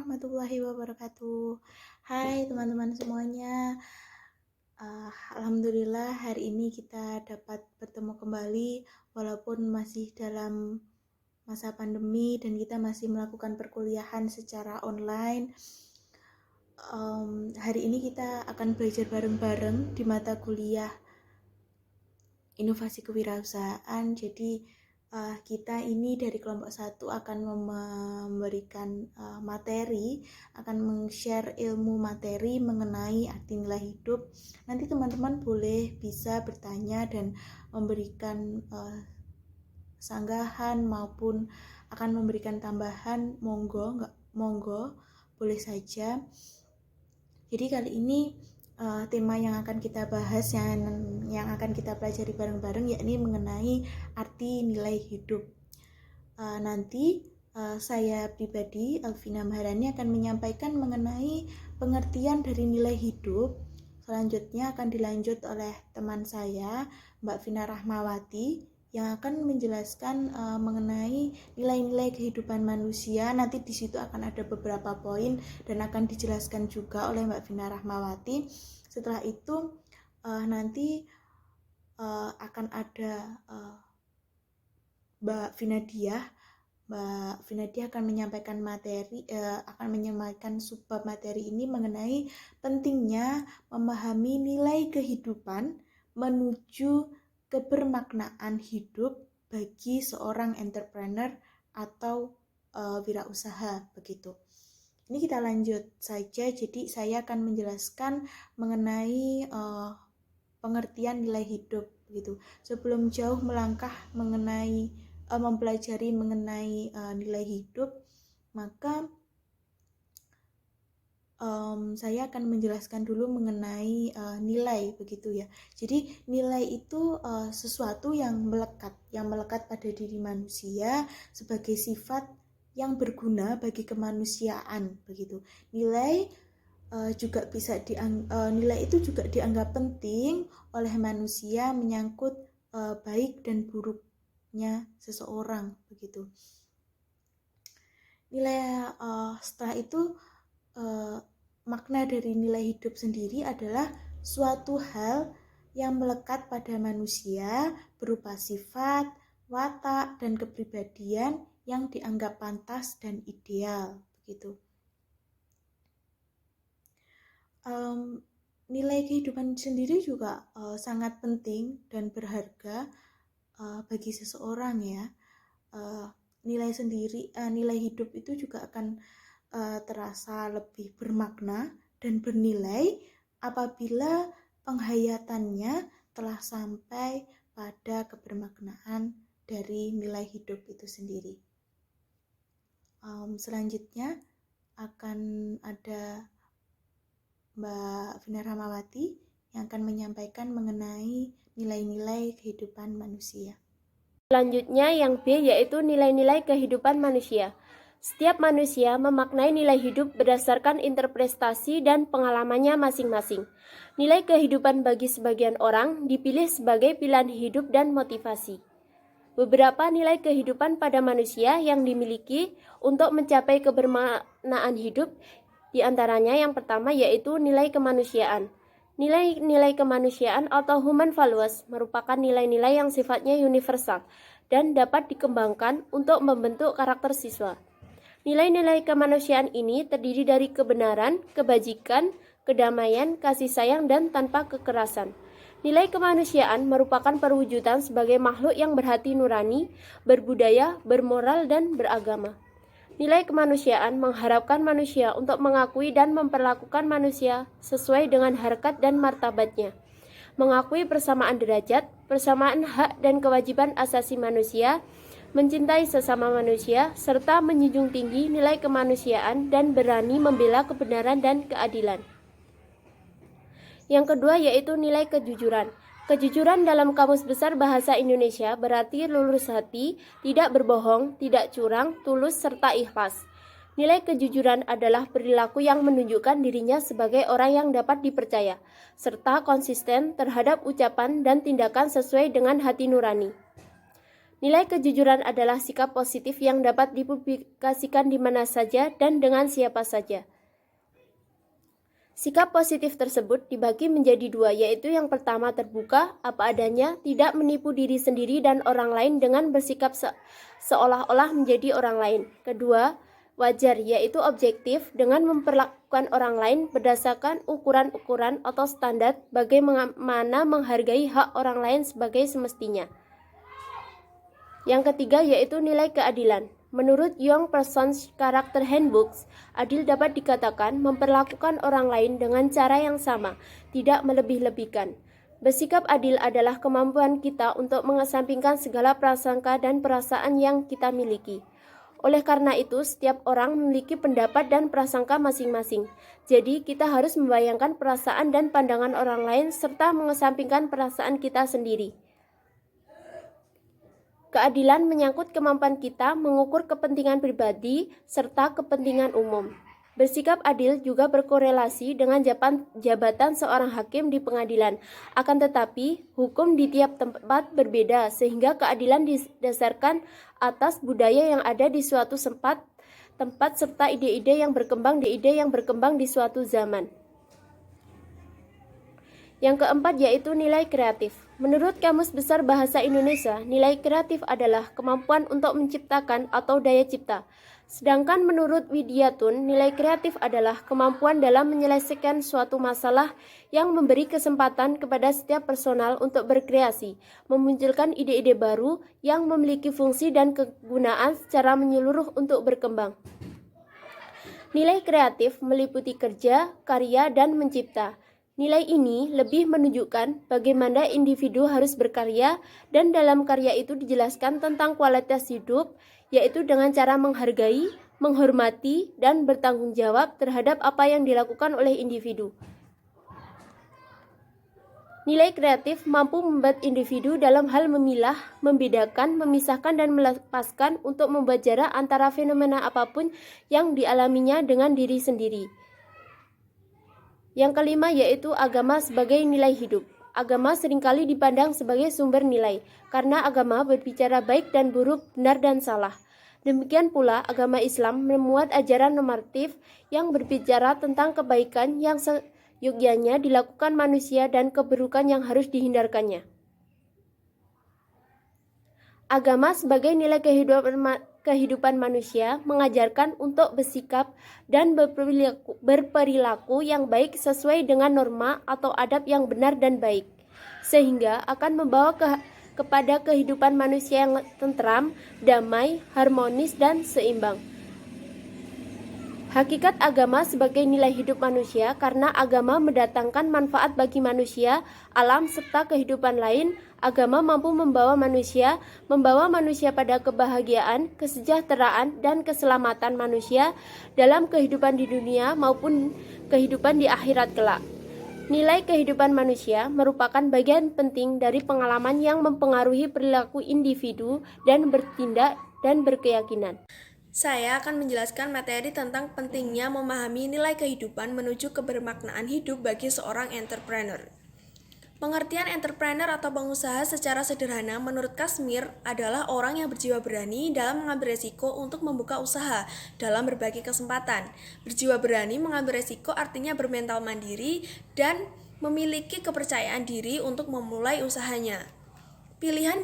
warahmatullahi wabarakatuh. Hai teman-teman semuanya. Alhamdulillah hari ini kita dapat bertemu kembali walaupun masih dalam masa pandemi dan kita masih melakukan perkuliahan secara online. Hari ini kita akan belajar bareng-bareng di mata kuliah Inovasi Kewirausahaan. Jadi kita ini dari kelompok 1 akan memberikan materi, akan meng-share ilmu materi mengenai arti nilai hidup. Nanti teman-teman boleh bisa bertanya dan memberikan sanggahan maupun akan memberikan tambahan, monggo boleh saja. Jadi kali ini tema yang akan kita bahas, yang akan kita pelajari bareng-bareng, yakni mengenai arti nilai hidup. Nanti saya pribadi, Alvina Maharani, akan menyampaikan mengenai pengertian dari nilai hidup. Selanjutnya akan dilanjut oleh teman saya, Mbak Vina Rahmawati, yang akan menjelaskan mengenai nilai-nilai kehidupan manusia. Nanti di situ akan ada beberapa poin dan akan dijelaskan juga oleh Mbak Vina Rahmawati. Setelah itu nanti akan ada Mbak Vinadiah. Mbak Vinadiah akan menyampaikan subbab materi ini mengenai pentingnya memahami nilai kehidupan menuju kebermaknaan hidup bagi seorang entrepreneur atau wirausaha begitu. Ini kita lanjut saja. Jadi saya akan menjelaskan mengenai pengertian nilai hidup begitu. Sebelum jauh melangkah mengenai mempelajari mengenai nilai hidup, maka saya akan menjelaskan dulu mengenai nilai begitu ya. Jadi nilai itu sesuatu yang melekat pada diri manusia sebagai sifat yang berguna bagi kemanusiaan begitu. Nilai itu juga dianggap penting oleh manusia menyangkut baik dan buruknya seseorang begitu. Nilai setelah itu makna dari nilai hidup sendiri adalah suatu hal yang melekat pada manusia berupa sifat, watak, dan kepribadian yang dianggap pantas dan ideal begitu. Nilai kehidupan sendiri juga sangat penting dan berharga bagi seseorang ya. Nilai hidup itu juga akan terasa lebih bermakna dan bernilai apabila penghayatannya telah sampai pada kebermaknaan dari nilai hidup itu sendiri. Selanjutnya akan ada Mbak Vina Rahmawati yang akan menyampaikan mengenai nilai-nilai kehidupan manusia. Selanjutnya yang B yaitu nilai-nilai kehidupan manusia. Setiap manusia memaknai nilai hidup berdasarkan interpretasi dan pengalamannya masing-masing. Nilai kehidupan bagi sebagian orang dipilih sebagai pilihan hidup dan motivasi. Beberapa nilai kehidupan pada manusia yang dimiliki untuk mencapai kebermaknaan hidup, di antaranya yang pertama yaitu nilai kemanusiaan. Nilai-nilai kemanusiaan atau human values merupakan nilai-nilai yang sifatnya universal dan dapat dikembangkan untuk membentuk karakter siswa. Nilai-nilai kemanusiaan ini terdiri dari kebenaran, kebajikan, kedamaian, kasih sayang, dan tanpa kekerasan. Nilai kemanusiaan merupakan perwujudan sebagai makhluk yang berhati nurani, berbudaya, bermoral, dan beragama. Nilai kemanusiaan mengharapkan manusia untuk mengakui dan memperlakukan manusia sesuai dengan harkat dan martabatnya, mengakui persamaan derajat, persamaan hak dan kewajiban asasi manusia, mencintai sesama manusia, serta menjunjung tinggi nilai kemanusiaan dan berani membela kebenaran dan keadilan. Yang kedua yaitu nilai kejujuran. Kejujuran dalam Kamus Besar Bahasa Indonesia berarti lurus hati, tidak berbohong, tidak curang, tulus, serta ikhlas. Nilai kejujuran adalah perilaku yang menunjukkan dirinya sebagai orang yang dapat dipercaya, serta konsisten terhadap ucapan dan tindakan sesuai dengan hati nurani. Nilai kejujuran adalah sikap positif yang dapat dipublikasikan di mana saja dan dengan siapa saja. Sikap positif tersebut dibagi menjadi dua, yaitu yang pertama terbuka, apa adanya, tidak menipu diri sendiri dan orang lain dengan bersikap seolah-olah menjadi orang lain. Kedua, wajar, yaitu objektif dengan memperlakukan orang lain berdasarkan ukuran-ukuran atau standar bagaimana menghargai hak orang lain sebagai semestinya. Yang ketiga yaitu nilai keadilan. Menurut Young Person's Character Handbooks, adil dapat dikatakan memperlakukan orang lain dengan cara yang sama, tidak melebih-lebihkan. Bersikap adil adalah kemampuan kita untuk mengesampingkan segala prasangka dan perasaan yang kita miliki. Oleh karena itu, setiap orang memiliki pendapat dan prasangka masing-masing. Jadi, kita harus membayangkan perasaan dan pandangan orang lain serta mengesampingkan perasaan kita sendiri. Keadilan menyangkut kemampuan kita mengukur kepentingan pribadi serta kepentingan umum. Bersikap adil juga berkorelasi dengan jabatan seorang hakim di pengadilan. Akan tetapi, hukum di tiap tempat berbeda sehingga keadilan didasarkan atas budaya yang ada di suatu tempat serta ide-ide yang berkembang di suatu zaman. Yang keempat yaitu nilai kreatif. Menurut Kamus Besar Bahasa Indonesia, nilai kreatif adalah kemampuan untuk menciptakan atau daya cipta. Sedangkan menurut Widyatun, nilai kreatif adalah kemampuan dalam menyelesaikan suatu masalah yang memberi kesempatan kepada setiap personal untuk berkreasi, memunculkan ide-ide baru yang memiliki fungsi dan kegunaan secara menyeluruh untuk berkembang. Nilai kreatif meliputi kerja, karya, dan mencipta. Nilai ini lebih menunjukkan bagaimana individu harus berkarya dan dalam karya itu dijelaskan tentang kualitas hidup, yaitu dengan cara menghargai, menghormati, dan bertanggung jawab terhadap apa yang dilakukan oleh individu. Nilai kreatif mampu membuat individu dalam hal memilah, membedakan, memisahkan, dan melepaskan untuk membuat jarak antara fenomena apapun yang dialaminya dengan diri sendiri. Yang kelima yaitu agama sebagai nilai hidup. Agama seringkali dipandang sebagai sumber nilai, karena agama berbicara baik dan buruk, benar dan salah. Demikian pula agama Islam memuat ajaran normatif yang berbicara tentang kebaikan yang seyogyanya dilakukan manusia dan keburukan yang harus dihindarkannya. Agama sebagai nilai kehidupan manusia mengajarkan untuk bersikap dan berperilaku yang baik sesuai dengan norma atau adab yang benar dan baik, sehingga akan membawa kepada kehidupan manusia yang tentram, damai, harmonis, dan seimbang. Hakikat agama sebagai nilai hidup manusia karena agama mendatangkan manfaat bagi manusia, alam, serta kehidupan lain. Agama mampu membawa manusia pada kebahagiaan, kesejahteraan, dan keselamatan manusia dalam kehidupan di dunia maupun kehidupan di akhirat kelak. Nilai kehidupan manusia merupakan bagian penting dari pengalaman yang mempengaruhi perilaku individu dan bertindak dan berkeyakinan. Saya akan menjelaskan materi tentang pentingnya memahami nilai kehidupan menuju kebermaknaan hidup bagi seorang entrepreneur. Pengertian entrepreneur atau pengusaha secara sederhana menurut Kazmir adalah orang yang berjiwa berani dalam mengambil resiko untuk membuka usaha dalam berbagai kesempatan. Berjiwa berani mengambil resiko artinya bermental mandiri dan memiliki kepercayaan diri untuk memulai usahanya. Pilihan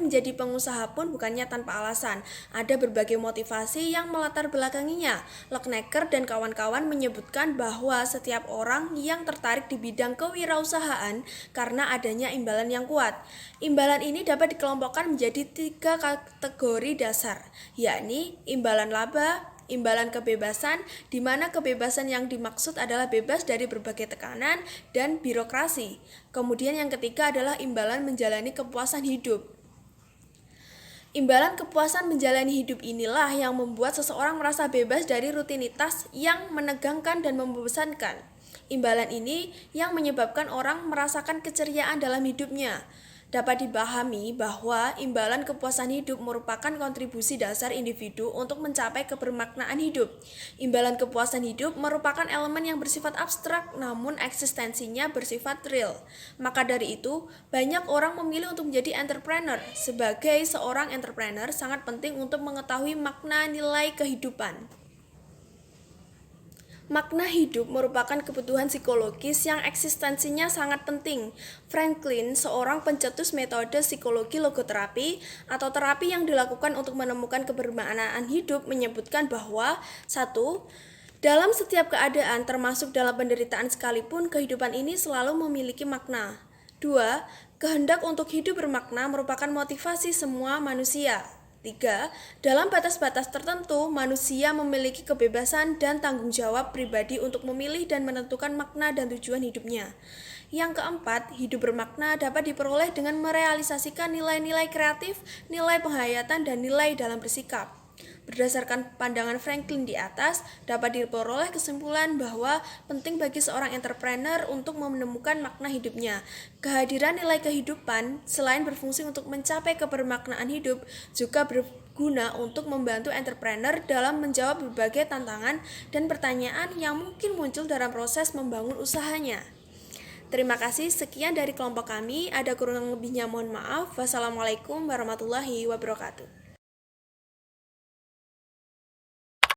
menjadi pengusaha pun bukannya tanpa alasan. Ada berbagai motivasi yang melatar belakanginya. Lechnecker dan kawan-kawan menyebutkan bahwa setiap orang yang tertarik di bidang kewirausahaan karena adanya imbalan yang kuat. Imbalan ini dapat dikelompokkan menjadi 3 kategori dasar, yakni imbalan laba, imbalan kebebasan, di mana kebebasan yang dimaksud adalah bebas dari berbagai tekanan dan birokrasi. Kemudian yang ketiga adalah imbalan menjalani kepuasan hidup. Imbalan kepuasan menjalani hidup inilah yang membuat seseorang merasa bebas dari rutinitas yang menegangkan dan membosankan. Imbalan ini yang menyebabkan orang merasakan keceriaan dalam hidupnya. Dapat dipahami bahwa imbalan kepuasan hidup merupakan kontribusi dasar individu untuk mencapai kebermaknaan hidup. Imbalan kepuasan hidup merupakan elemen yang bersifat abstrak namun eksistensinya bersifat real. Maka dari itu, banyak orang memilih untuk menjadi entrepreneur. Sebagai seorang entrepreneur, sangat penting untuk mengetahui makna nilai kehidupan. Makna hidup merupakan kebutuhan psikologis yang eksistensinya sangat penting. Franklin, seorang pencetus metode psikologi logoterapi atau terapi yang dilakukan untuk menemukan kebermaknaan hidup, menyebutkan bahwa 1. Dalam setiap keadaan, termasuk dalam penderitaan sekalipun, kehidupan ini selalu memiliki makna. 2. Kehendak untuk hidup bermakna merupakan motivasi semua manusia. 3. Dalam batas-batas tertentu, manusia memiliki kebebasan dan tanggung jawab pribadi untuk memilih dan menentukan makna dan tujuan hidupnya. Yang keempat, hidup bermakna dapat diperoleh dengan merealisasikan nilai-nilai kreatif, nilai penghayatan, dan nilai dalam bersikap. Berdasarkan pandangan Franklin di atas, dapat diperoleh kesimpulan bahwa penting bagi seorang entrepreneur untuk menemukan makna hidupnya. Kehadiran nilai kehidupan, selain berfungsi untuk mencapai kebermaknaan hidup, juga berguna untuk membantu entrepreneur dalam menjawab berbagai tantangan dan pertanyaan yang mungkin muncul dalam proses membangun usahanya. Terima kasih, sekian dari kelompok kami. Ada kurang lebihnya mohon maaf. Wassalamualaikum warahmatullahi wabarakatuh.